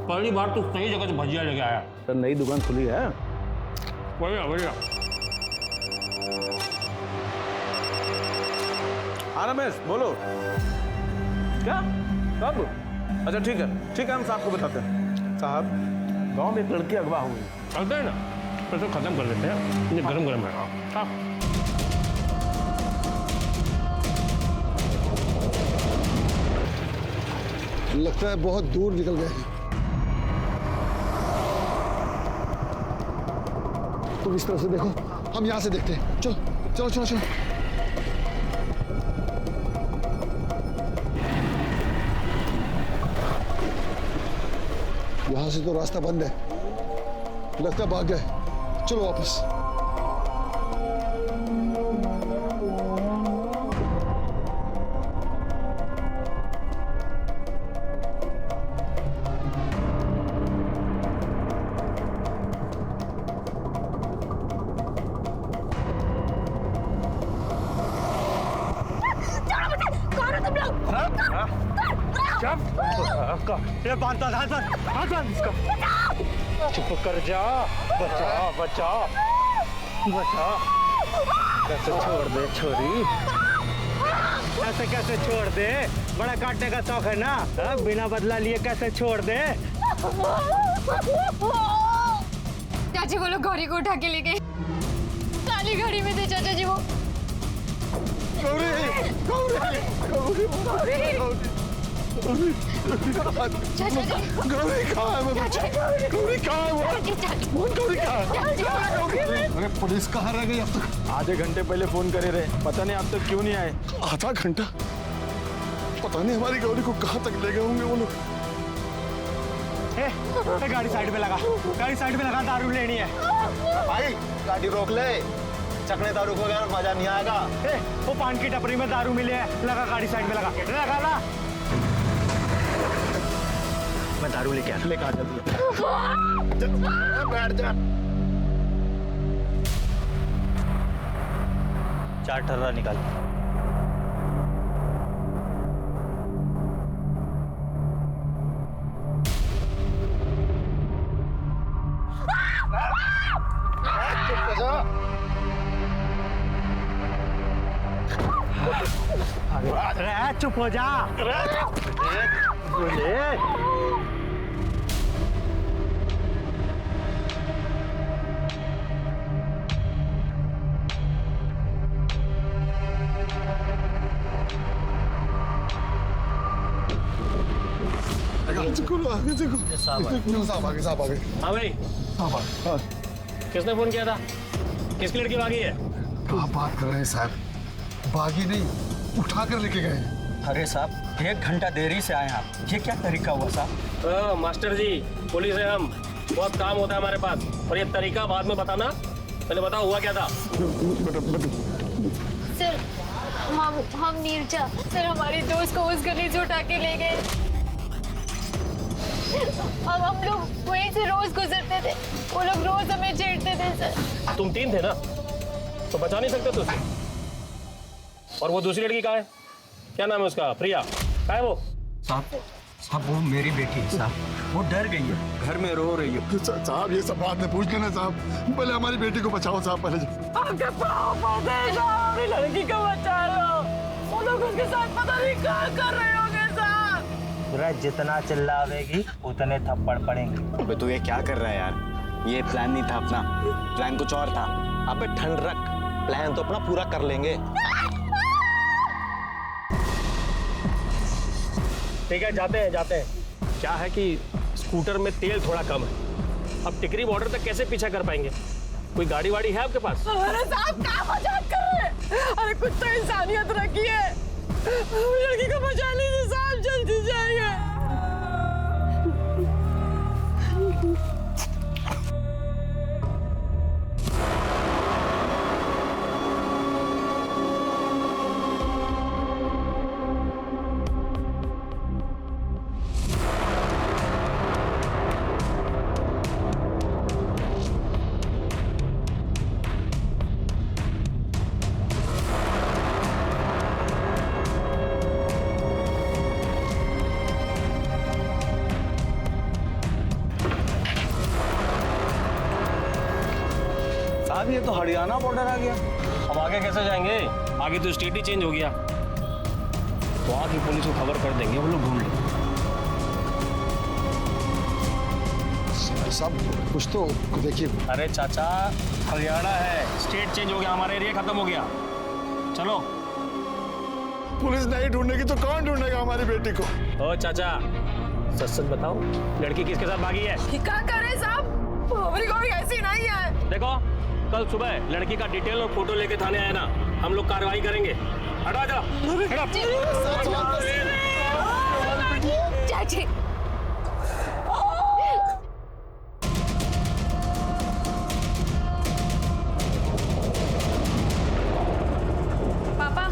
पहली बार तो सही जगह से भजिया लेके आया। सर नई दुकान खुली है। बढ़िया बढ़िया। हाँ रमेश बोलो। क्या कब? अच्छा ठीक है हम साहब को बताते हैं। साहब गांव में एक लड़की अगवा हुई। चलते हैं ना, फिर तो खत्म कर लेते हैं। ये गरम गरम है। हाँ लगता है बहुत दूर निकल गए हैं। तुम इस तरफ से देखो, हम यहां से देखते हैं। चलो चलो चलो चलो। यहां से तो रास्ता बंद है, लगता है भाग गए। चलो वापस। चुप कर जा। बचा बचा बचा। कैसे छोड़ दे छोरी? ऐसे कैसे छोड़ दे? बड़ा काटने का शौक है ना? बिना बदला लिए कैसे छोड़ दे? चाची वो लोग गौरी को उठा के ले गए। काली घड़ी में थे चाचा जी वो। गौरी गौरी गौरी गौरी चाचा जी गौरी कहाँ है? गौरी कहाँ है? गौरी कहाँ है? अरे पुलिस कहाँ रह गई अब तक? आधे घंटे पहले फोन करे रहे, पता नहीं अब तक क्यों नहीं आए। आधा घंटा? पता नहीं हमारी गौरी को कहाँ तक ले गए होंगे वो लोग। गाड़ी साइड में लगा, गाड़ी साइड में लगा, दारू लेनी है। भाई गाड़ी रोक ले, चकने दारू को यार मजा नहीं आएगा। वो पान की टपरी में दारू मिले है, लगा गाड़ी साइड में लगा ना। मैं दारू लेके आ लेकर आ जल्दी। बैठ जा। 4 ठर्रा निकाल। चुप हो जा। साहब आगे। हाँ भाई, किसने फोन किया था? किसकी लड़की भागी है? क्या बात कर रहे हैं साहब? बागी नहीं, उठा कर लेके गए। अरे साहब 1 घंटा देरी से आए आप, ये क्या तरीका हुआ साहब? मास्टर जी, पुलिस है हम, बहुत काम होता है हमारे पास, और ये तरीका बाद में बताना। पहले बताओ हुआ क्या था? सर हम नीरजा सर हमारी दोस्त को उस गली से उठा के ले गए। अब हम लोग वहीं से रोज गुजरते थे, वो लोग रोज हमें छेड़ते थे सर। तुम 3 थे ना, तो बचा नहीं सकते तुझसे। और वो दूसरी लड़की कहाँ है? क्या नाम है उसका? प्रिया। कहाँ है वो? साहब वो मेरी बेटी है साहब, वो डर गई है, घर में रो रही है। साहब ये सब बात में पूछ लेना साहब, पहले हमारी बेटी को बचाओ साहब। पहले लड़की को बचा लो, वो लोग उसके साथ पता नहीं क्या कर रहे होंगे साहब। जितना चिल्लावेगी उतने थप्पड़ पड़ेंगे। अबे तू ये क्या कर रहा है यार? ये प्लान नहीं था अपना, प्लान कुछ और था। अबे ठंड रख, प्लान तो अपना पूरा कर लेंगे। ठीक है, जाते हैं। क्या है कि स्कूटर में तेल थोड़ा कम है, अब टिकरी बॉर्डर तक कैसे पीछा कर पाएंगे? कोई गाड़ी वाड़ी है आपके पास? अरे साहब क्या मजाक कर रहे हैं? अरे कुछ तो इंसानियत रखिए, लड़की को बचा लीजिए साहब, जल्दी जाइए। साहब ये तो हरियाणा बॉर्डर आ गया। अब आगे कैसे जाएंगे? आगे तो स्टेट ही चेंज हो गया। वहाँ की पुलिस को खबर कर देंगे, वो लोग ढूंढ लेंगे। सब कुछ तो देखिए। अरे चाचा, हरियाणा है, स्टेट चेंज हो गया, हमारा एरिया खत्म हो गया। चलो। पुलिस नहीं ढूंढेगी तो कौन ढूंढेगा हमारी बेटी को? ओ चाचा, सच सच बताओ, लड़की किसके साथ भागी है? क्या करे साहब, हमारी कोई ऐसी नहीं है। देखो, कल सुबह लड़की का डिटेल और फोटो लेके थाने आए ना, हम लोग कार्रवाई करेंगे। हटा जा। चाची पापा,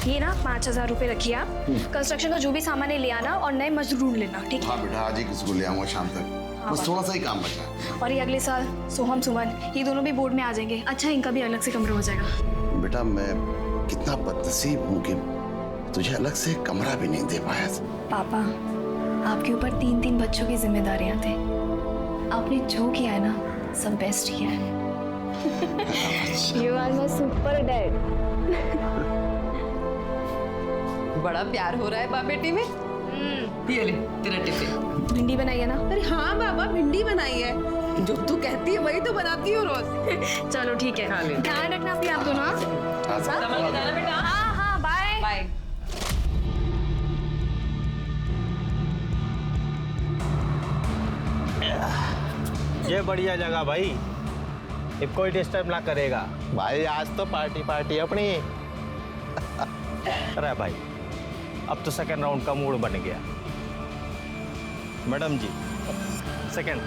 ये ना 5,000 रुपए रखिए आप। कंस्ट्रक्शन का जो भी सामान है ले आना और नए मजदूर ढूंढ लेना, ठीक है? हाँ बेटा, आज ही किसको ले आऊंगा शाम तक। बस थोड़ा सा ही काम बचा है। और ये अगले साल सोहम सुमन ये दोनों भी बोर्ड में आ जाएंगे। अच्छा, इनका भी अलग से कमरा हो जाएगा। बेटा मैं कितना बदनसीब हूँ कि तुझे अलग से कमरा भी नहीं दे पाया। पापा, आपके ऊपर 3-3 बच्चों की जिम्मेदारियां थे। आपने जो किया है ना, सब बेस्ट किया है। You are my super dad. बड़ा प्यार हो रहा है बाप बेटी में। ये ले तेरा टिफिन। भिंडी बनाइए ना? अरे हाँ बाबा, भिंडी बनाई है। जो तू कहती है वही तो बनाती हूँ रोज। चलो ठीक है, खा ले। ध्यान रखना अपनी आप दोनों। संभल के जाना बेटा। हाँ हाँ, बाय बाय। ये बढ़िया जगह भाई, ये कोई डिस्टर्ब ना करेगा। भाई आज तो पार्टी अपनी। अरे भाई, अब तो सेकंड राउंड का मूड बन गया। मैडम जी, सेकंड।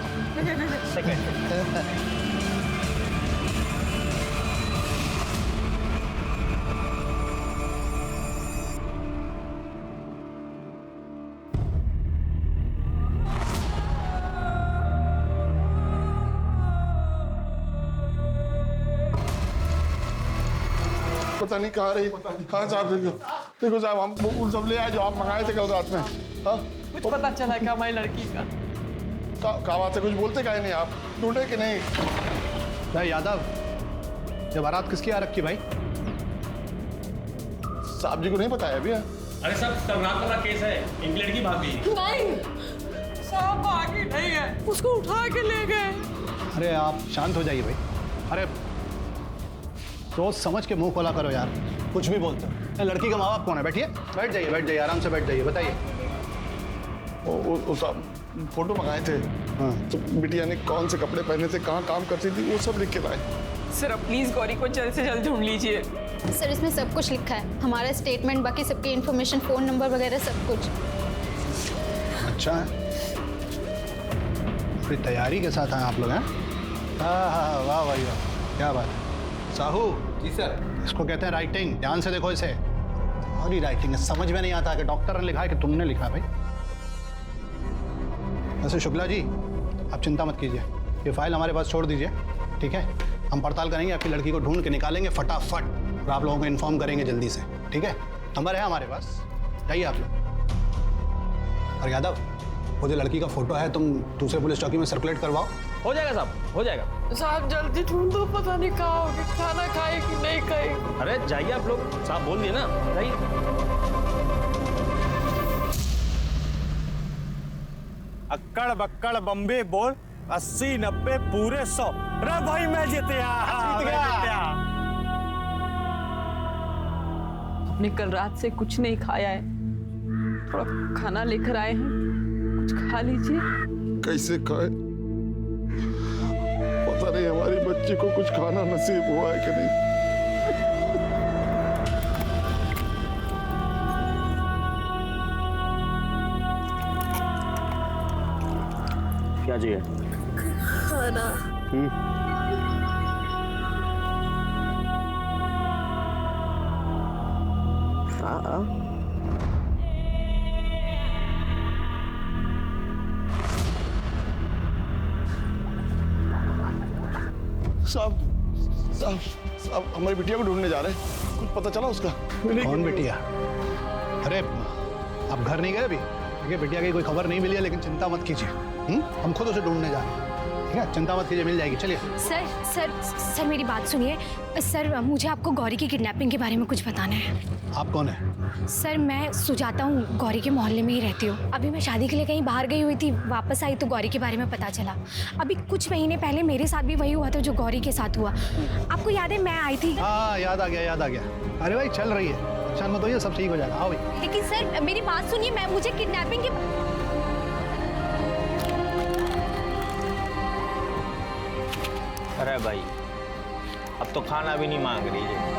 पता नहीं कहाँ रही। हाँ साहब, देखो साहब, हम वो सब ले आए जो आप मंगाए थे कल रात में। हाँ, कुछ पता चला क्या हमारी लड़की का? क्या बात है, कुछ बोलते काहे नहीं आप? ढूंढे कि नहीं? भाई यादव, ये बारात किसकी आ रखी भाई? साहब जी को नहीं बताया अभी? अरे सब कल रात वाला केस है, एक लड़की भागी। नहीं साहब, भागी नहीं है, उसको उठा के ले गए। अरे आप शांत हो जाइए भाई। अरे सोच समझ के मुंह खोला करो यार, कुछ भी बोलते हो। लड़की का माँ बाप कौन है? बैठिए, बैठ जाइए, आराम से बैठ जाइए। बताइए। वो साहब फोटो मंगाए थे। हाँ। तो बिटिया ने कौन से कपड़े पहने थे, कहाँ काम करती थी, वो सब लिख के लाए। सर अब प्लीज गौरी को जल्द से जल्द ढूंढ लीजिए। सर, इसमें सब कुछ लिखा है, हमारा स्टेटमेंट, बाकी सबकी इन्फॉर्मेशन, फोन नंबर वगैरह सब कुछ। अच्छा है, पूरी तैयारी के साथ आए आप लोग हैं? हाँ, वाह भाई वाह, क्या बात है। साहू जी सर। इसको कहते हैं राइटिंग। ध्यान से देखो इसे। और ही राइटिंग है, समझ में नहीं आता कि डॉक्टर ने लिखा है कि तुमने लिखा है भाई। वैसे शुक्ला जी, आप चिंता मत कीजिए, ये फाइल हमारे पास छोड़ दीजिए, ठीक है? हम पड़ताल करेंगे, आपकी लड़की को ढूंढ के निकालेंगे फटाफट और आप लोगों को इन्फॉर्म करेंगे जल्दी से, ठीक है? नंबर है हमारे पास, जाइए आप लोग। और यादव, वो जो लड़की का फोटो है तुम दूसरे पुलिस चौकी में सर्कुलेट करवाओ। हो जाएगा साहब, हो जाएगा। साहब जल्दी ढूंढो, पता नहीं कहाँ होगी, खाना खाए कि नहीं खाए। अरे जाइए आप लोग, साहब बोल दिए ना, जाइए। अक्कड़ बक्कड़ बम्बे बोल 80 90 पूरे 100। अरे भाई मैं जीत गया। हमने कल रात से कुछ नहीं खाया है, थोड़ा खाना लेकर आए हैं, कुछ खा लीजिए। कैसे खाए? पता नहीं हमारी बच्ची को कुछ खाना नसीब हुआ है कि नहीं। क्या चाहिए? खाना। साहब हमारी बिटिया को ढूंढने जा रहे हैं, कुछ पता चला उसका? कौन बिटिया? अरे आप घर नहीं गए अभी? देखिए बिटिया की कोई खबर नहीं मिली है, लेकिन चिंता मत कीजिए, हम खुद उसे ढूंढने जा रहे हैं। ठीक है, चिंता मत कीजिए, मिल जाएगी। चलिए। सर सर सर मेरी बात सुनिए। सर मुझे आपको गौरी की किडनैपिंग के बारे में कुछ बताना है। आप कौन है? सर मैं सुजाता हूँ, गौरी के मोहल्ले में ही रहती हूँ। अभी मैं शादी के लिए कहीं बाहर गई हुई थी, वापस आई तो गौरी के बारे में पता चला। अभी कुछ महीने पहले मेरे साथ भी वही हुआ था जो गौरी के साथ हुआ। आपको याद है मैं आई थी? हाँ, याद आ गया, याद आ गया। अरे भाई चल रही है, परेशान मत होइए, सब ठीक हो जाएगा। आओ भाई। लेकिन सर मेरी बात सुनिए, मैं मुझे किडनैपिंग के अरे भाई अब तो खाना भी नहीं मांग रही है।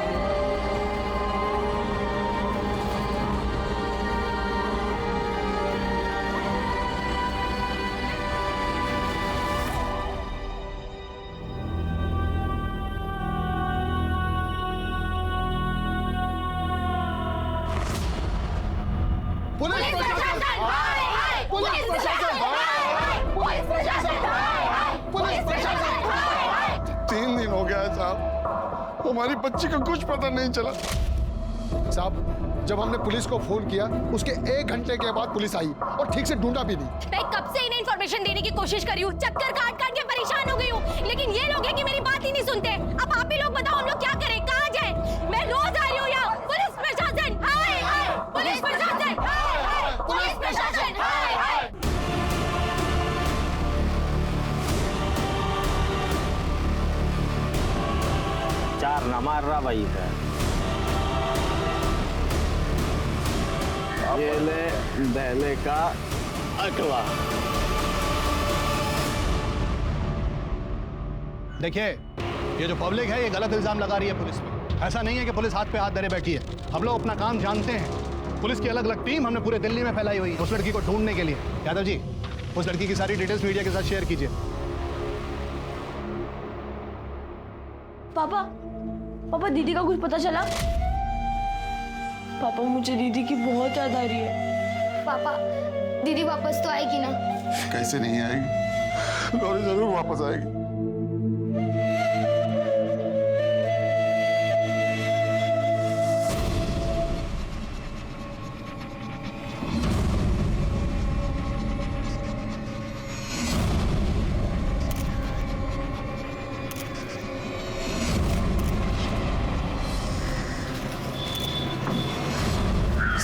तीन दिन हो गया है साहब, हमारी बच्ची को कुछ पता नहीं चला। साहब जब हमने पुलिस को फोन किया उसके 1 घंटे के बाद पुलिस आई और ठीक से ढूंढा भी नहीं। मैं कब से इन्हें इन्फॉर्मेशन देने की कोशिश कर रही हूँ, चक्कर काट काट के परेशान हो गई हूँ, लेकिन ये लोग हैं कि मेरी बात ही नहीं सुनते। अब आप ही लोग बताओ हम लोग क्या करें, कहाँ जाएं? मैं रोज आ रही हूँ यहाँ। पुलिस प्रशासन हाय हाय, पुलिस प्रशासन हाय हाय, पुलिस प्रशासन हाय हाय। चार न मार रहा भाई इधर। ये ले देने का अगवा। देखिए, ये जो पब्लिक है ये गलत इल्जाम लगा रही है पुलिस पे। ऐसा नहीं है कि पुलिस हाथ पे हाथ धरे बैठी है। हम लोग अपना काम जानते हैं। पुलिस की अलग अलग टीम हमने पूरे दिल्ली में फैलाई हुई है उस लड़की को ढूंढने के लिए। यादव जी, उस लड़की की सारी डिटेल्स मीडिया के साथ शेयर कीजिए। पापा पापा दीदी का कुछ पता चला? पापा मुझे दीदी की बहुत याद आ रही है। पापा दीदी वापस तो आएगी ना? कैसे नहीं आएगी, गौरी जरूर वापस आएगी।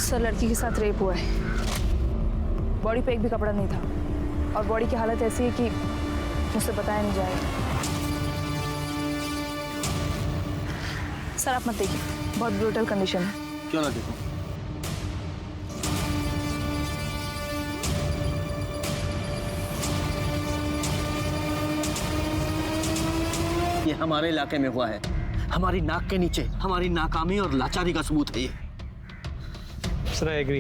सर लड़की के साथ रेप हुआ है। बॉडी पे एक भी कपड़ा नहीं था और बॉडी की हालत ऐसी है कि मुझसे बताया नहीं जाएगा। सर आप मत देखिए, बहुत ब्रूटल कंडीशन है। क्यों ना देखो? ये हमारे इलाके में हुआ है, हमारी नाक के नीचे हमारी नाकामी और लाचारी का सबूत है ये। सर आई एग्री,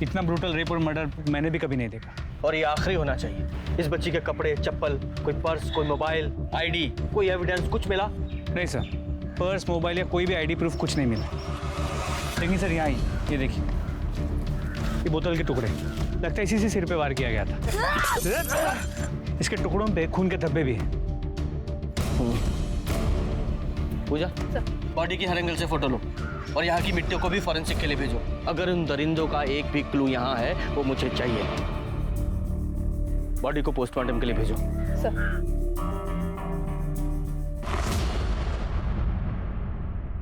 इतना ब्रूटल रेप और मर्डर मैंने भी कभी नहीं देखा। और ये आखिरी होना चाहिए। इस बच्ची के कपड़े, चप्पल, कोई पर्स, कोई मोबाइल, आईडी, कोई एविडेंस कुछ मिला? नहीं सर, पर्स, मोबाइल या कोई भी आईडी प्रूफ कुछ नहीं मिला। लेकिन सर यहाँ ये देखिए, ये बोतल के टुकड़े, लगता है इसी से सिर पे वार किया गया था। इसके टुकड़ों पे खून के धब्बे भी हैं। पूजा, बॉडी की हर एंगल से फोटो लो और यहाँ की मिट्टी को भी फॉरेंसिक के लिए भेजो। अगर उन दरिंदों का एक भी क्लू यहाँ है वो मुझे चाहिए। बॉडी को पोस्टमार्टम के लिए भेजो। सर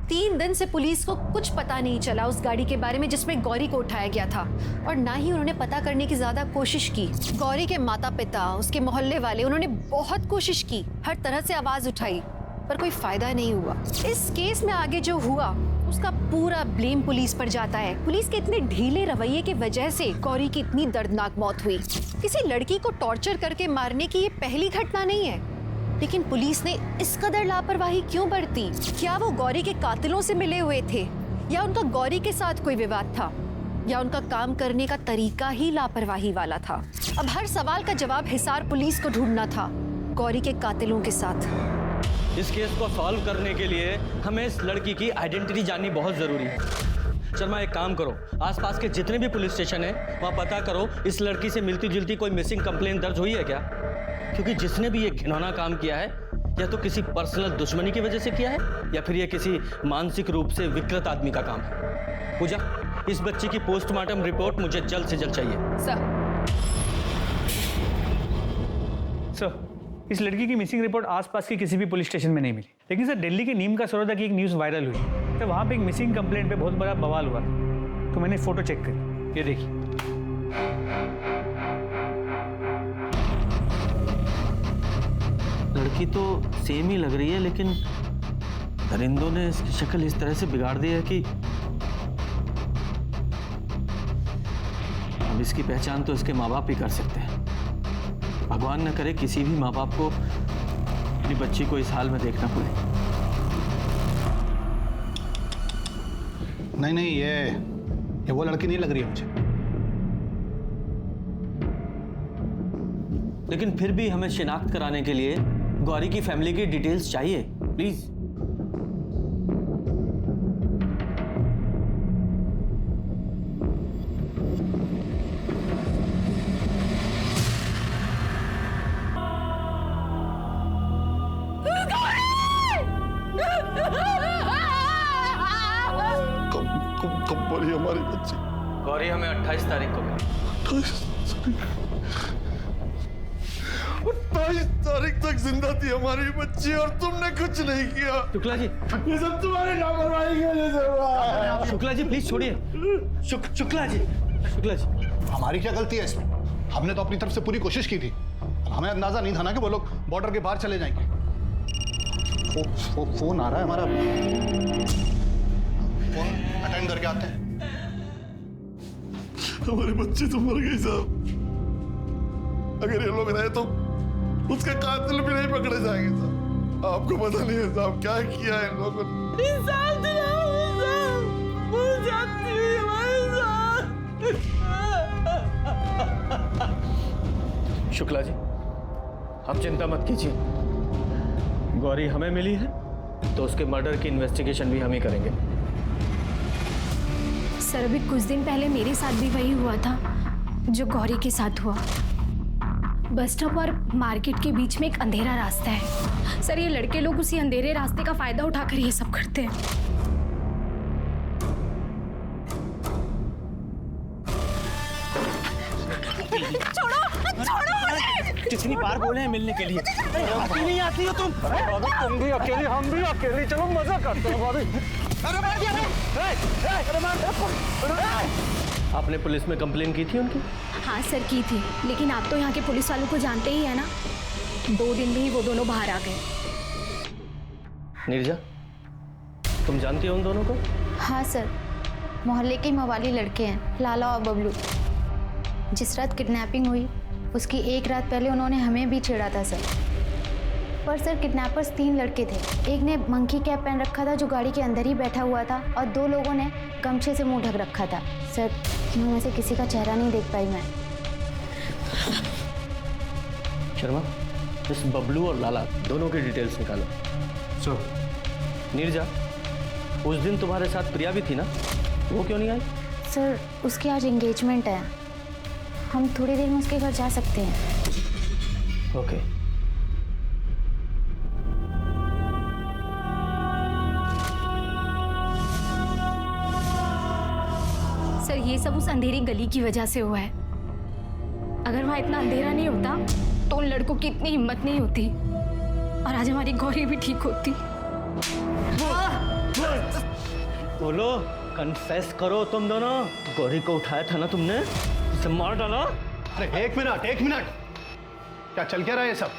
3 दिन से पुलिस को कुछ पता नहीं चला उस गाड़ी के बारे में जिसमें गौरी को उठाया गया था, और ना ही उन्होंने पता करने की ज्यादा कोशिश की। गौरी के माता पिता, उसके मोहल्ले वाले, उन्होंने बहुत कोशिश की, हर तरह से आवाज उठाई, पर कोई फायदा नहीं हुआ। इस केस में आगे जो हुआ उसका पूरा ब्लेम पुलिस पर जाता है। पुलिस के इतने ढीले रवैये की वजह से गौरी की इतनी दर्दनाक मौत हुई। किसी लड़की को टॉर्चर करके मारने की ये पहली घटना नहीं है, लेकिन पुलिस ने इस कदर लापरवाही क्यों बरती? क्या वो गौरी के कातिलों से मिले हुए थे, या उनका गौरी के साथ कोई विवाद था, या उनका काम करने का तरीका ही लापरवाही वाला था? अब हर सवाल का जवाब हिसार पुलिस को ढूंढना था गौरी के कातिलों के साथ। इस केस को सॉल्व करने के लिए हमें इस लड़की की आइडेंटिटी जाननी बहुत जरूरी है। शर्मा एक काम करो, आसपास के जितने भी पुलिस स्टेशन है वहाँ पता करो इस लड़की से मिलती जुलती कोई मिसिंग कंप्लेंट दर्ज हुई है क्या? क्योंकि जिसने भी ये घिनौना काम किया है या तो किसी पर्सनल दुश्मनी की वजह से किया है, या फिर ये किसी मानसिक रूप से विकृत आदमी का काम है। पूजा, इस बच्ची की पोस्टमार्टम रिपोर्ट मुझे जल्द से जल्द चाहिए। सर सर, इस लड़की की मिसिंग रिपोर्ट आसपास के किसी भी पुलिस स्टेशन में नहीं मिली, लेकिन सर दिल्ली के नीम का सरोदा की एक न्यूज़ वायरल हुई। तो वहाँ पे एक मिसिंग कंप्लेंट पे बहुत बड़ा बवाल हुआ, तो मैंने फोटो चेक करी। ये देखिए। लड़की तो सेम ही लग रही है, लेकिन दरिंदों ने इसकी शक्ल इस तरह से बिगाड़ दी है कि अब इसकी पहचान तो इसके माँ बाप ही कर सकते हैं। भगवान न करे किसी भी माँ बाप को अपनी बच्ची को इस हाल में देखना पड़े। नहीं, ये वो लड़की नहीं लग रही है मुझे। लेकिन फिर भी हमें शिनाख्त कराने के लिए गौरी की फैमिली की डिटेल्स चाहिए, प्लीज। कब पड़ी हमारी बच्ची? गौरी हमें 28 तारीख को मिली। 28 तारीख तक जिंदा थी हमारी बच्ची और तुमने कुछ नहीं किया। शुक्ला जी, ये सब तुम्हारी लापरवाही की वजह से हुआ। शुक्ला जी प्लीज छोड़िए। शुक्ला जी, हमारी क्या गलती है इसमें? हमने तो अपनी तरफ से पूरी कोशिश की थी। हमें अंदाजा नहीं था ना कि वो लोग बॉर्डर के बाहर चले जाएंगे। फोन आ रहा है हमारा, फोन अटेंड करके आते हैं। हमारी बच्ची तो मर गई साहब। अगर ये लोग रहे तो उसके कातिल भी नहीं पकड़े जाएंगे साहब। आपको पता नहीं है साहब क्या किया है इन लोगों ने। इंसान शुक्ला जी, आप चिंता मत कीजिए। गौरी हमें मिली है तो उसके मर्डर की इन्वेस्टिगेशन भी हम ही करेंगे। सर, अभी कुछ दिन पहले मेरे साथ भी वही हुआ था जो गौरी के साथ हुआ। बस स्टॉप और मार्केट के बीच में एक अंधेरा रास्ता है। सर, ये लड़के लोग उसी अंधेरे रास्ते का फायदा उठाकर ये सब करते हैं। छोड़ो मुझे! कितनी बार बोले हैं मिलने के लिए? नहीं आती हो तुम? तुम भी अकेली, हम भी अकेली। चलो मजा करते हैं भाभी। आपने पुलिस में कंप्लेन की थी उनकी? हाँ सर, की थी, लेकिन आप तो यहाँ के पुलिस वालों को जानते ही है ना। 2 दिन में ही वो दोनों बाहर आ गए। नीरजा, तुम जानती हो उन दोनों को? हाँ सर, मोहल्ले के मवाली लड़के हैं, लाला और बबलू। जिस रात किडनैपिंग हुई उसकी 1 रात पहले उन्होंने हमें भी छेड़ा था सर। पर सर, किडनैपर्स 3 लड़के थे। एक ने मंकी कैप पहन रखा था जो गाड़ी के अंदर ही बैठा हुआ था, और 2 लोगों ने गमछे से मुंह ढक रखा था। सर, उनमें से किसी का चेहरा नहीं देख पाई मैं। शर्मा, इस बबलू और लाला दोनों की डिटेल्स निकालो। सर। नीरजा, उस दिन तुम्हारे साथ प्रिया भी थी ना, वो क्यों नहीं आई? सर, उसकी आज एंगेजमेंट है, हम थोड़ी देर में उसके घर जा सकते हैं। ओके। सर, ये सब उस अंधेरी गली की वजह से हुआ है। अगर वहाँ इतना अंधेरा नहीं होता तो उन लड़कों की इतनी हिम्मत नहीं होती और आज हमारी गौरी भी ठीक होती। बोलो, कन्फेस करो तुम दोनों। गौरी को उठाया था ना तुमने, उसे मार डाला। अरे एक मिनट, क्या चल क्या रहा है ये सब?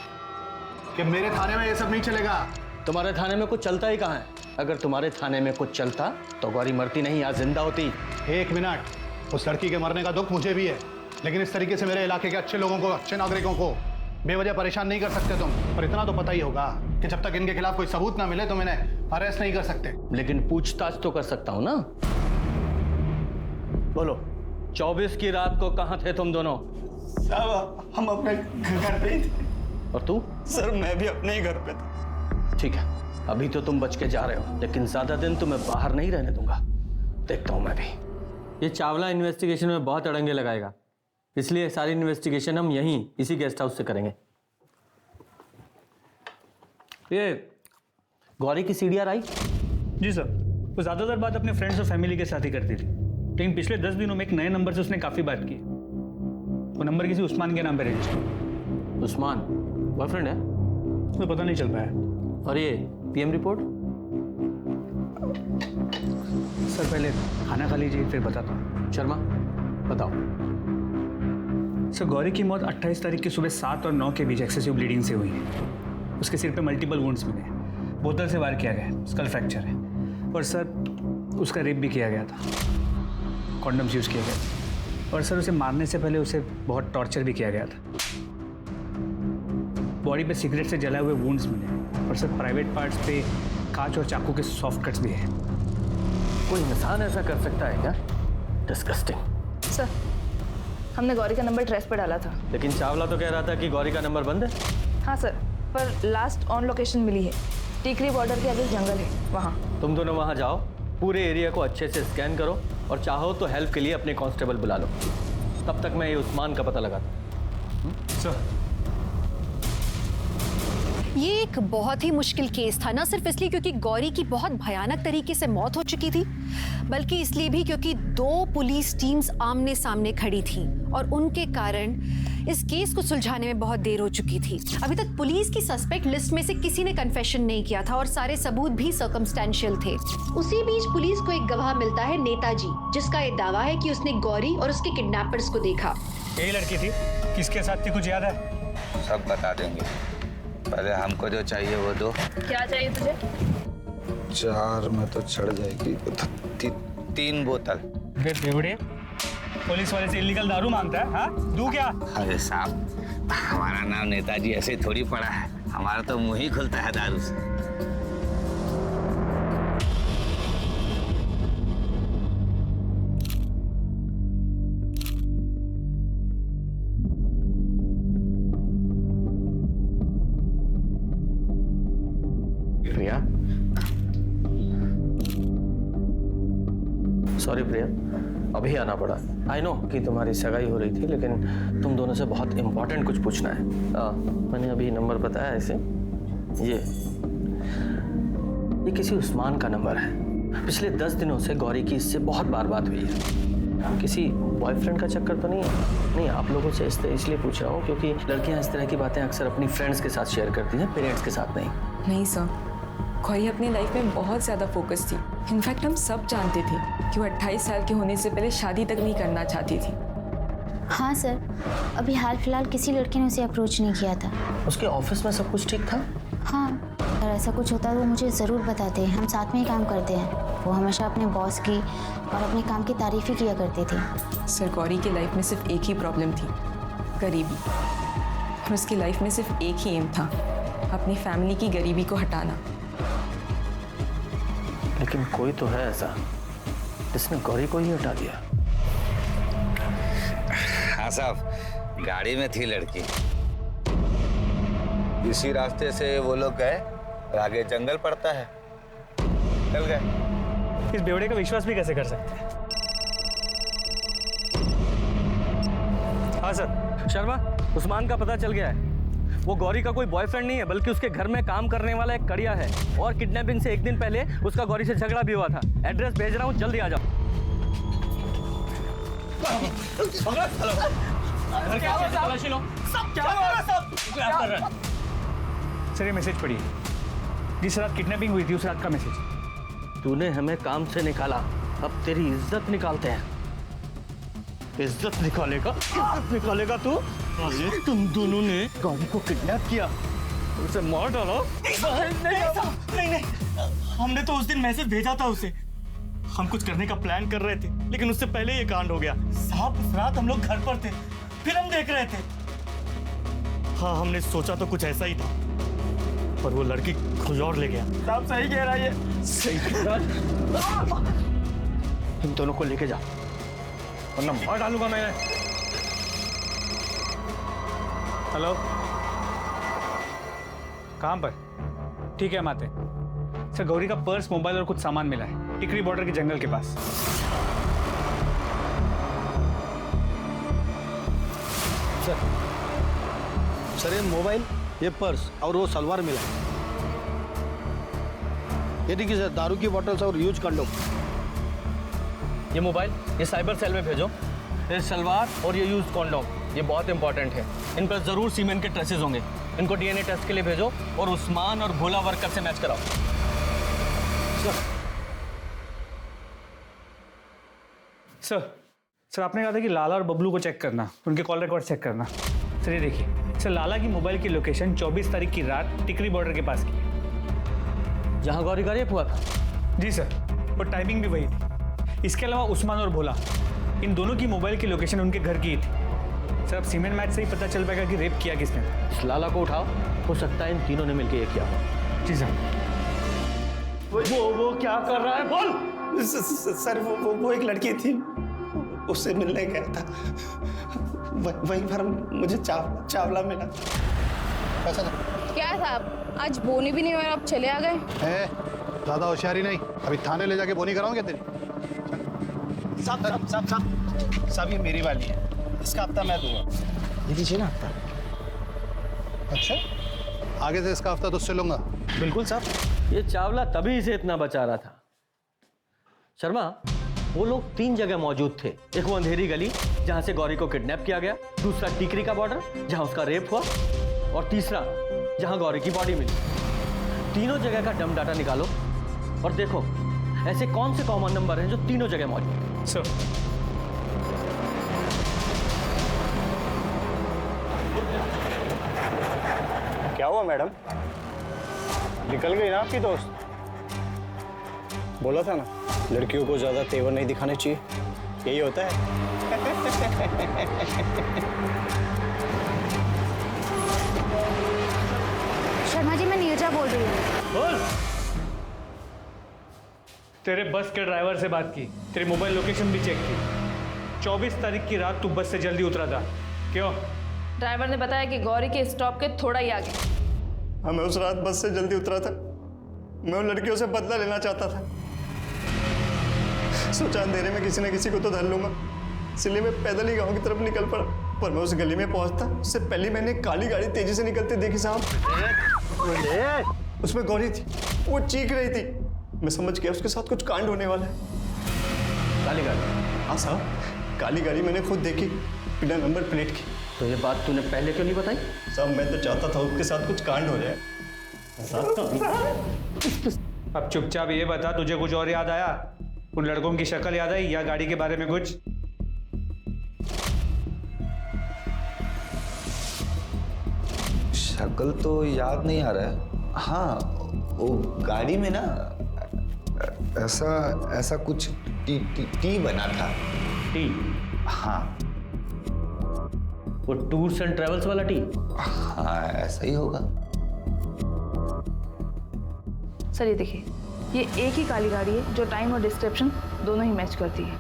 कि मेरे थाने में ये सब नहीं चलेगा। तुम्हारे थाने में कुछ चलता ही कहाँ है? अगर तुम्हारे थाने में कुछ चलता तो गौरी मरती नहीं, आज जिंदा होती। 1 मिनट, उस लड़की के मरने का दुख मुझे भी है, लेकिन इस तरीके से मेरे इलाके के अच्छे लोगों को, अच्छे नागरिकों को बेवजह परेशान नहीं कर सकते तुम। और इतना तो पता ही होगा कि जब तक इनके खिलाफ कोई सबूत ना मिले तो इन्हें अरेस्ट नहीं कर सकते। लेकिन पूछताछ तो कर सकता हूं ना। बोलो, 24 की रात को कहाँ थे तुम दोनों? साहब, हम अपने घर पे ही थे। और तू? सर, मैं भी अपने ही घर पे था। ठीक है, अभी तो तुम बच के जा रहे हो, लेकिन ज्यादा दिन तुम्हें बाहर नहीं रहने दूंगा। देखता हूं मैं भी। ये चावला इन्वेस्टिगेशन में बहुत अड़ंगे लगाएगा, इसलिए सारी इन्वेस्टिगेशन हम यहीं इसी गेस्ट हाउस से करेंगे। ये गौरी की सीडीआर आई? जी सर, वो ज़्यादातर बात अपने फ्रेंड्स और फैमिली के साथ ही करती थी, लेकिन पिछले 10 दिनों में एक नए नंबर से उसने काफ़ी बात की। वो नंबर किसी उस्मान के नाम पे रजिस्टर। उस्मान? बॉयफ्रेंड है? मुझे पता नहीं चल पाया। और ये पीएम रिपोर्ट? सर पहले खाना खा लीजिए फिर बताता हूँ। शर्मा बताओ। सर गौरी की मौत 28 तारीख की सुबह 7 और 9 के बीच एक्सेसिव ब्लीडिंग से हुई है। उसके सिर पे मल्टीपल वुंड्स मिले हैं, बोतल से वार किया गया है, स्कल फ्रैक्चर है और सर उसका रेप भी किया गया था, कॉन्डम्स यूज़ किए गए और सर उसे मारने से पहले उसे बहुत टॉर्चर भी किया गया था। बॉडी पे सिगरेट से जलाए हुए वुंड्स मिले और सर प्राइवेट पार्ट्स पे कांच और चाकू के सॉफ्ट कट्स भी हैं। कोई इंसान ऐसा कर सकता है क्या? डिस्गस्टिंग। सर हमने गौरी का नंबर ट्रेस पे डाला था। लेकिन चावला तो कह रहा था कि गौरी का नंबर बंद है। हाँ सर, पर लास्ट ऑन लोकेशन मिली है, टीकरी बॉर्डर के आगे जंगल है वहाँ। तुम दोनों वहाँ जाओ, पूरे एरिया को अच्छे से स्कैन करो और चाहो तो हेल्प के लिए अपने कांस्टेबल बुला लो। तब तक मैं ये उस्मान का पता लगाता हूँ। सर ये एक बहुत ही मुश्किल केस था, न सिर्फ इसलिए क्योंकि गौरी की बहुत भयानक तरीके से मौत हो चुकी थी, बल्कि इसलिए भी क्योंकि 2 पुलिस टीम्स आमने सामने खड़ी थीं और उनके कारण इस केस को सुलझाने में बहुत देर हो चुकी थी। अभी तक पुलिस की सस्पेक्ट लिस्ट में से किसी ने कन्फेशन नहीं किया था और सारे सबूत भी सर्कमस्टेंशियल थे। उसी बीच पुलिस को एक गवाह मिलता है, नेताजी, जिसका ये दावा है कि उसने गौरी और उसके किडनैपर्स को देखा। यही लड़की थी, किसके साथ थी कुछ याद है? सब बता देंगे, पहले हमको जो चाहिए वो दो। क्या चाहिए तुझे? 4 में तो चढ़ जाएगी, 3 बोतल। बेवड़े, पुलिस वाले से इलीगल दारू मांगता है? हाँ, दूं क्या? अरे साहब, हमारा नाम नेताजी ऐसे थोड़ी पड़ा है, हमारा तो मुंह ही खुलता है दारू से। प्रिया, सॉरी प्रिया, अभी आना पड़ा। आई नो कि तुम्हारी सगाई हो रही थी, लेकिन तुम दोनों से बहुत इम्पोर्टेंट कुछ पूछना है। मैंने अभी नंबर बताया ऐसे, ये किसी उस्मान का नंबर है। पिछले 10 दिनों से गौरी की इससे बहुत बात हुई है। किसी बॉयफ्रेंड का चक्कर तो नहीं है? नहीं, आप लोगों से इसलिए पूछ रहा हूँ क्योंकि लड़कियाँ इस तरह की बातें अक्सर अपनी फ्रेंड्स के साथ शेयर करती हैं, पेरेंट्स के साथ नहीं। नहीं सर, गौरी अपनी लाइफ में बहुत ज़्यादा फोकस थी। इनफैक्ट हम सब जानते थे कि वो 28 साल के होने से पहले शादी तक नहीं करना चाहती थी। हाँ सर, अभी हाल फिलहाल किसी लड़के ने उसे अप्रोच नहीं किया था। उसके ऑफिस में सब कुछ ठीक था? हाँ, अगर ऐसा कुछ होता है तो वो मुझे ज़रूर बताते हैं, हम साथ में ही काम करते हैं। वो हमेशा अपने बॉस की और अपने काम की तारीफ ही किया करते थे। सर गौरी की लाइफ में सिर्फ एक ही प्रॉब्लम थी, गरीबी। और उसकी लाइफ में सिर्फ एक ही एम था, अपनी फैमिली की गरीबी को हटाना। लेकिन कोई तो है ऐसा जिसने गौरी को ही हटा दिया। हाँ साहब, गाड़ी में थी लड़की, इसी रास्ते से वो लोग गए और आगे जंगल पड़ता है, चल गए। इस बेवड़े का विश्वास भी कैसे कर सकते हैं? हाँ सर, शर्मा, उस्मान का पता चल गया है। वो गौरी का कोई बॉयफ्रेंड नहीं है, बल्कि उसके घर में काम करने वाला एक कड़िया है और किडनैपिंग से 1 दिन पहले उसका गौरी से झगड़ा भी हुआ था। एड्रेस भेज रहा हूँ, जल्दी आ जाओ। सर ये मैसेज पढ़िए, जिस रात किडनैपिंग हुई थी उस रात का मैसेज। तूने हमें काम से निकाला, अब तेरी इज्जत निकालते हैं। इज्जत निकालेगा तू? अरे तुम दोनों ने गौरी को किडनैप किया, उसे मार डाला? नहीं, हमने तो उस दिन मैसेज भेजा था उसे। हम कुछ करने का प्लान कर रहे थे, लेकिन उससे पहले ये कांड हो गया। साहब, उस रात हम लोग घर पर थे, फिल्म देख रहे थे। हाँ, हमने सोचा तो कुछ ऐसा ही था, पर वो लड़की कुछ और ले गया। साहब सही कह रहा है ये। सही कह रहा है। इन दोनों को लेके जाओ, वरना मार डालूंगा मैं। हेलो, कहाँ पर? ठीक है, हम आते। सर गौरी का पर्स, मोबाइल और कुछ सामान मिला है टिकरी बॉर्डर के जंगल के पास। सर ये मोबाइल, ये पर्स और वो सलवार मिला है। ये देखिए सर, दारू की बोतल्स और यूज कंडोम। ये मोबाइल, ये साइबर सेल में भेजो। ये सलवार और ये यूज कॉन्डोम, ये बहुत इंपॉर्टेंट है। इन पर जरूर सीमेंट के ट्रेसेस होंगे। इनको डीएनए टेस्ट के लिए भेजो और उस्मान और भोला वर्कर से मैच कराओ। सर आपने कहा था कि लाला और बबलू को चेक करना, उनके कॉल रिकॉर्ड चेक करना। सर ये देखिए सर, लाला की मोबाइल की लोकेशन 24 तारीख की रात टिकरी बॉर्डर के पास की है, जहां गौरी का रेप हुआ था। जी सर, और टाइमिंग भी वही थी। इसके अलावा उस्मान और भोला, इन दोनों की मोबाइल की लोकेशन उनके घर की ही थी। सर अब सीमेंट मैच से ही पता चल पाएगा कि रेप किया किसने। इस लाला को उठाओ, हो सकता है इन तीनों ने मिलकर ये किया हो। जी सर। वो क्या कर रहा है बोल। सर वो एक लड़की थी, उससे मिलने गया था, वहीं पर मुझे चावला मिला। पैसा दो। क्या है साहब, आज बोनी भी नहीं हुआ, आप चले आ गए। ज्यादा होशियारी नहीं, अभी थाने ले जाके बोनी कराऊंगे तेरी। साहब ये मेरी वाली है, इसका हफ्ता मैं दूंगा। ये दीजिए ना हफ्ता। अच्छा, आगे से इसका हफ्ता तुझसे लूंगा। बिल्कुल साहब। ये चावला तभी इसे इतना बचा रहा था। शर्मा, वो लोग 3 जगह मौजूद थे। एक वो अंधेरी गली जहां से गौरी को किडनैप किया गया, दूसरा टीकरी का बॉर्डर जहां उसका रेप हुआ, और तीसरा जहां गौरी की बॉडी मिली। तीनों जगह का डम डाटा निकालो और देखो ऐसे कौन से कॉमन नंबर हैं जो तीनों जगह मौजूद हैं। सर क्या हुआ मैडम, निकल गई ना आपकी दोस्त? बोला था ना लड़कियों को ज्यादा तेवर नहीं दिखाने चाहिए, यही होता है। शर्मा जी, मैं नीरजा बोल रही हूँ। बोल। तेरे बस के ड्राइवर से बात की, तेरी मोबाइल लोकेशन भी चेक की। 24 तारीख की रात तू बस से जल्दी उतरा था, क्यों? ड्राइवर ने बताया कि गौरी के स्टॉप के थोड़ा ही आगे। हाँ, मैं उस रात बस से जल्दी उतरा था। मैं उन लड़कियों से बदला लेना चाहता था। सोचा अंधेरे में किसी न किसी को तो धर लूंगा, इसलिए मैं पैदल ही गांव की तरफ निकल पड़ा। पर मैं उस गली में पहुंचता उससे पहले मैंने काली गाड़ी तेजी से निकलते देखी साहब। उसमें गौरी थी, वो चीख रही थी। मैं समझ गया उसके साथ कुछ कांड होने वाला है। काली गाड़ी? हाँ साहब, काली गाड़ी मैंने खुद देखी, बिना नंबर प्लेट की। तो ये बात तूने पहले क्यों नहीं बताई? साहब मैं तो चाहता था उसके साथ कुछ कांड हो जाए। अब चुपचाप ये बता, तुझे कुछ और याद आया? उन लड़कों की शक्ल याद आई या गाड़ी के बारे में कुछ? शक्ल तो याद नहीं आ रहा है। हाँ, वो गाड़ी में ना ऐसा कुछ टी बना था। टी? हाँ। वो टूर्स एंड ट्रेवल्स वाला टी? हाँ, ऐसा ही होगा। सर ये देखिए, ये एक ही काली गाड़ी है जो टाइम और डिस्क्रिप्शन दोनों ही मैच करती है,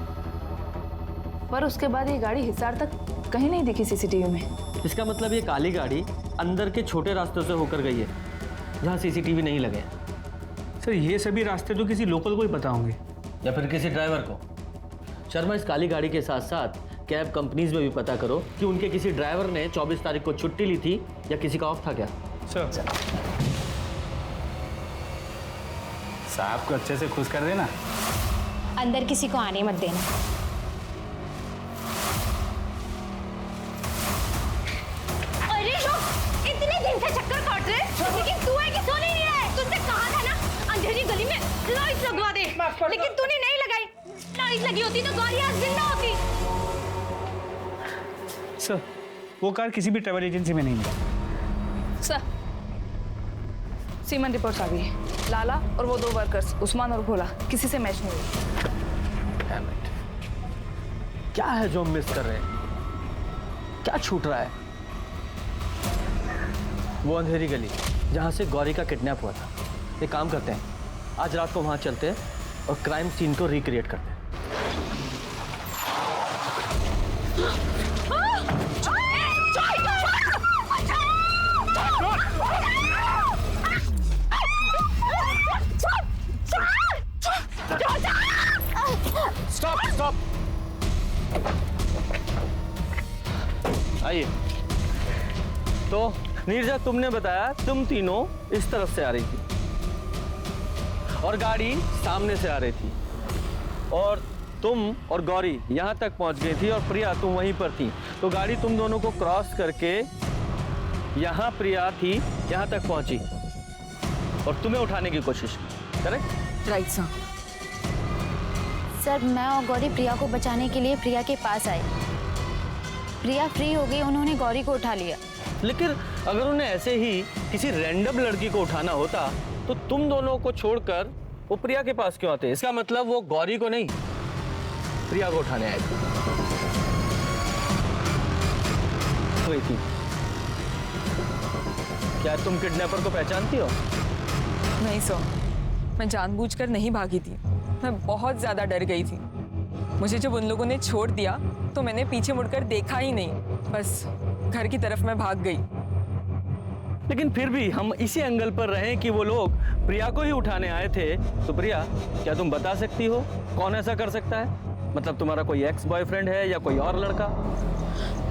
पर उसके बाद ये गाड़ी हिसार तक कहीं नहीं दिखी सीसीटीवी में। इसका मतलब ये काली गाड़ी अंदर के छोटे रास्तों से होकर गई है जहाँ सीसीटीवी नहीं लगे हैं। सर ये सभी रास्ते तो किसी लोकल को ही पता होंगे, या फिर किसी ड्राइवर को। शर्मा, इस काली गाड़ी के साथ साथ कैब कंपनीज में भी पता करो कि उनके किसी ड्राइवर ने 24 तारीख को छुट्टी ली थी या किसी का ऑफ था क्या। सर साहब को अच्छे से खुश कर देना। अंदर किसी को आने मत देना। अरे लोग इतने दिन से चक्कर काट रहे हैं, लेकिन तू है कि सो नहीं रहा है। तुझसे कहा था ना अंधेरी गली में लाइट लगवा दे, लेकिन तूने नहीं लगाई। लाइट लगी होती तो गौरी आज जिंदा होती। सर वो कार किसी भी ट्रैवल एजेंसी में नहीं है। सर सीमन रिपोर्ट्स आ गई है, लाला और वो 2 वर्कर्स उस्मान और भोला किसी से मैच नहीं हुई। क्या है जो हम मिस कर रहे हैं? क्या छूट रहा है? वो अंधेरी गली जहां से गौरी का किडनैप हुआ था। एक काम करते हैं, आज रात को वहां चलते हैं और क्राइम सीन को रिक्रिएट करते हैं। स्टॉप। आइए। तो नीरजा, तुमने बताया तुम तीनों इस तरफ से आ रही थी और गाड़ी सामने से आ रही थी, और तुम और गौरी यहां तक पहुंच गई थी और प्रिया तुम वहीं पर थी। तो गाड़ी तुम दोनों को क्रॉस करके यहाँ प्रिया थी, यहाँ तक पहुंची और तुम्हें उठाने की कोशिश की, करेक्ट? Right sir. सर मैं और गौरी प्रिया को बचाने के लिए प्रिया के पास आए। प्रिया फ्री हो गई, उन्होंने गौरी को उठा लिया। लेकिन अगर उन्हें ऐसे ही किसी रैंडम लड़की को उठाना होता तो तुम दोनों को छोड़कर वो प्रिया के पास क्यों आते? इसका मतलब वो गौरी को नहीं, प्रिया को उठाने आए थे। क्या तुम किडनैपर को पहचानती हो? नहीं सर, मैं जानबूझकर नहीं भागी थी, मैं बहुत ज़्यादा डर गई थी। मुझे जब उन लोगों ने छोड़ दिया तो मैंने पीछे मुड़कर देखा ही नहीं, बस घर की तरफ मैं भाग गई। लेकिन फिर भी हम इसी एंगल पर रहे कि वो लोग प्रिया को ही उठाने आए थे, तो प्रिया क्या तुम बता सकती हो कौन ऐसा कर सकता है? मतलब तुम्हारा कोई एक्स बॉयफ्रेंड है या कोई और लड़का?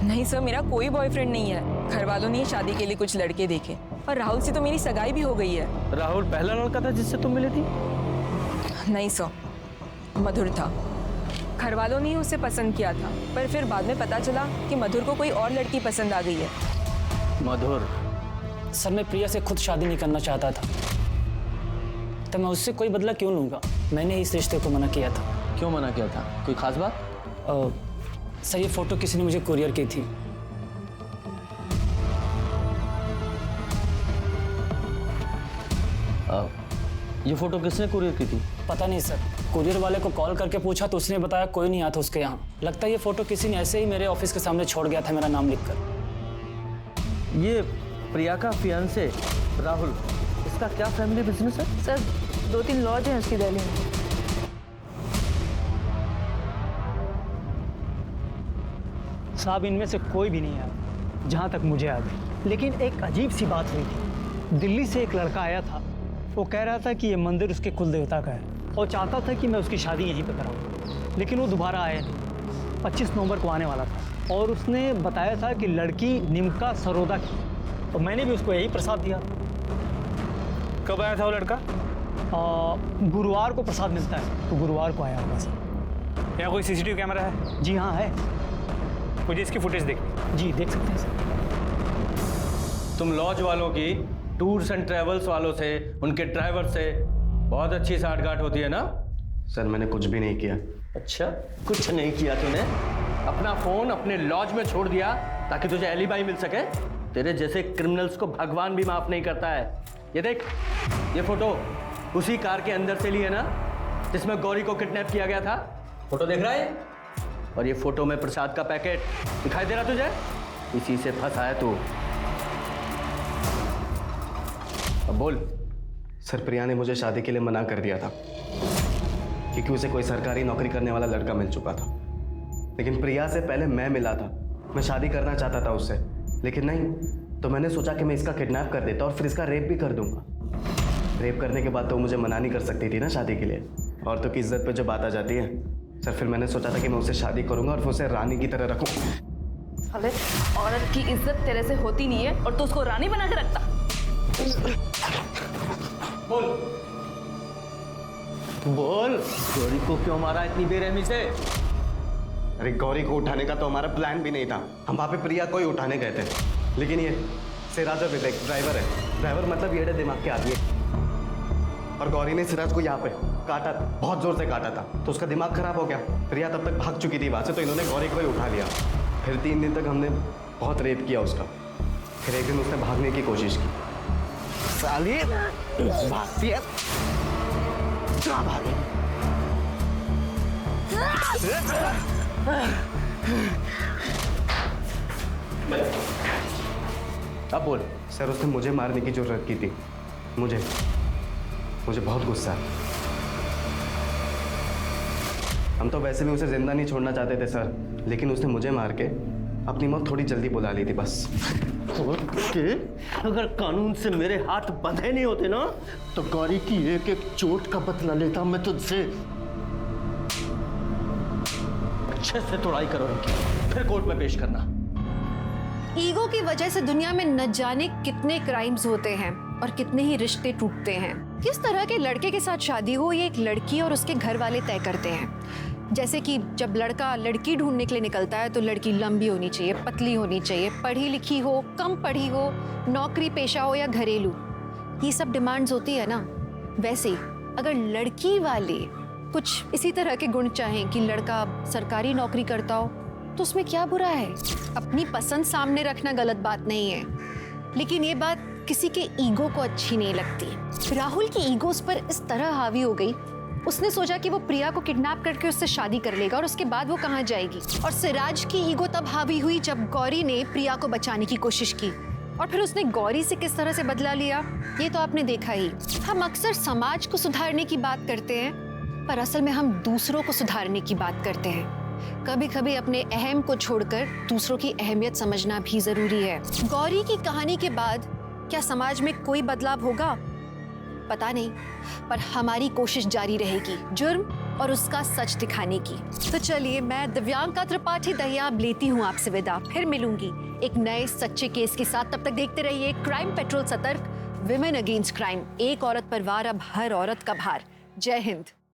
नहीं सर, मेरा कोई बॉयफ्रेंड नहीं है। घर वालों ने शादी के लिए कुछ लड़के देखे और राहुल से तो मेरी सगाई भी हो गई है। राहुल पहला लड़का था जिससे तुम मिली थी? नहीं सर, मधुर था। घर वालों ने उसे पसंद किया था, पर फिर बाद में पता चला कि मधुर को कोई और लड़की पसंद आ गई है। मधुर? सर मैं प्रिया से खुद शादी नहीं करना चाहता था, तो मैं उससे कोई बदला क्यों लूँगा? मैंने इस रिश्ते को मना किया था। क्यों मना किया था? कोई खास बात? सर ये फोटो किसी ने मुझे कुरियर की थी। ये फोटो किसने कुरियर की थी? पता नहीं सर, कुरियर वाले को कॉल करके पूछा तो उसने बताया कोई नहीं आता उसके यहाँ। लगता है ये फोटो किसी ने ऐसे ही मेरे ऑफिस के सामने छोड़ गया था मेरा नाम लिखकर। ये प्रिया का फियांसे राहुल, इसका क्या फैमिली बिजनेस है? सर 2-3 लॉज हैं उसकी दिल्ली में। साहब इनमें से कोई भी नहीं आया जहाँ तक मुझे याद है, लेकिन एक अजीब सी बात हुई थी। दिल्ली से एक लड़का आया था, वो कह रहा था कि ये मंदिर उसके कुल देवता का है और चाहता था कि मैं उसकी शादी यहीं पर कराऊँ, लेकिन वो दोबारा आया नहीं। 25 नवंबर को आने वाला था और उसने बताया था कि लड़की निमका सरोदा की, और मैंने भी उसको यही प्रसाद दिया। कब आया था वो लड़का? गुरुवार को प्रसाद मिलता है, तो गुरुवार को आया होगा सर। यहाँ कोई सीसीटीवी कैमरा है? जी हाँ है। मुझे इसकी फुटेज देखनी। जी देख सकते हैं सर। तुम लॉज वालों की टूर्स एंड ट्रेवल्स वालों से, उनके ड्राइवर से बहुत अच्छी साठगांठ होती है ना? सर मैंने कुछ भी नहीं किया। अच्छा, कुछ नहीं किया तूने? अपना फोन अपने लॉज में छोड़ दिया ताकि तुझे एलिबाई मिल सके? तेरे जैसे क्रिमिनल्स को भगवान भी माफ नहीं करता है। ये देख, ये फोटो उसी कार के अंदर से ली है ना जिसमें गौरी को किडनैप किया गया था? फोटो देख रहा है? और ये फोटो में प्रसाद का पैकेट दिखाई दे रहा तुझे? इसी से फंसा है तू। अब बोल। सर प्रिया ने मुझे शादी के लिए मना कर दिया था क्योंकि उसे कोई सरकारी नौकरी करने वाला लड़का मिल चुका था। लेकिन प्रिया से पहले मैं मिला था, मैं शादी करना चाहता था उससे, लेकिन नहीं, तो मैंने सोचा कि मैं इसका किडनैप कर देता और फिर इसका रेप भी कर दूंगा। रेप करने के बाद तो मुझे मना नहीं कर सकती थी ना शादी के लिए। औरतों की इज्जत पे जो बात आ जाती है सर, फिर मैंने सोचा था कि मैं उससे शादी करूंगा और उसे रानी की तरह रखूं। अरे औरत की इज्जत तेरे से होती नहीं है और तू उसको रानी बना के रखता। बोल बोल, गौरी को क्यों मारा इतनी बेरहमी से? अरे गौरी को उठाने का तो हमारा प्लान भी नहीं था, हम वहाँ पे प्रिया को ही उठाने गए थे। लेकिन ये सिराज और विवेक ड्राइवर है, ड्राइवर मतलब येड़े दिमाग के आदमी है। और गौरी ने सिराज को यहाँ पे काटा, बहुत जोर से काटा था, तो उसका दिमाग खराब हो गया। प्रिया तब तक भाग चुकी थी वहाँ से, तो इन्होंने गौरी को ही उठा लिया। फिर 3 दिन तक हमने बहुत रेप किया उसका। फिर एक दिन उसने भागने की कोशिश की। साली भागती है, कहाँ भागी? अब बोल। सर उसने मुझे मारने की जरूरत की थी, मुझे बहुत गुस्सा है। हम तो वैसे भी उसे जिंदा नहीं छोड़ना चाहते थे सर, लेकिन उसने मुझे मार के अपनी मौत थोड़ी जल्दी बुला ली थी बस। अगर कानून से मेरे हाथ बंधे नहीं होते ना, तो गौरी की एक एक चोट का बदला लेता मैं तुझसे। अच्छे से तोड़ाई करो इनकी, फिर कोर्ट में पेश करना। ईगो की वजह से दुनिया में न जाने कितने क्राइम्स होते हैं और कितने ही रिश्ते टूटते हैं। किस तरह के लड़के के साथ शादी हो, ये एक लड़की और उसके घर वाले तय करते हैं। जैसे कि जब लड़का लड़की ढूंढने के लिए निकलता है तो लड़की लंबी होनी चाहिए, पतली होनी चाहिए, पढ़ी लिखी हो, कम पढ़ी हो, नौकरी पेशा हो या घरेलू, ये सब डिमांड्स होती है ना। वैसे ही अगर लड़की वाले कुछ इसी तरह के गुण चाहें कि लड़का सरकारी नौकरी करता हो तो उसमें क्या बुरा है। अपनी पसंद सामने रखना गलत बात नहीं है, लेकिन ये बात किसी के ईगो को अच्छी नहीं लगती। राहुल की ईगो उस पर इस तरह हावी हो गई, उसने सोचा कि वो प्रिया को किडनैप करके उससे शादी कर लेगा और उसके बाद वो कहाँ जाएगी। और सिराज की ईगो तब हावी हुई जब गौरी ने प्रिया को बचाने की कोशिश की, और फिर उसने गौरी से किस तरह से बदला लिया ये तो आपने देखा ही। हम अक्सर समाज को सुधारने की बात करते हैं, पर असल में हम दूसरों को सुधारने की बात करते हैं। कभी कभी अपने अहम को छोड़कर दूसरों की अहमियत समझना भी जरूरी है। गौरी की कहानी के बाद क्या समाज में कोई बदलाव होगा पता नहीं, पर हमारी कोशिश जारी रहेगी जुर्म और उसका सच दिखाने की। तो चलिए, मैं दिव्यांका त्रिपाठी दहियाब लेती हूँ आपसे विदा। फिर मिलूंगी एक नए सच्चे केस के साथ। तब तक देखते रहिए क्राइम पेट्रोल, सतर्क, विमेन अगेंस्ट क्राइम। एक औरत पर वार, अब हर औरत का भार। जय हिंद।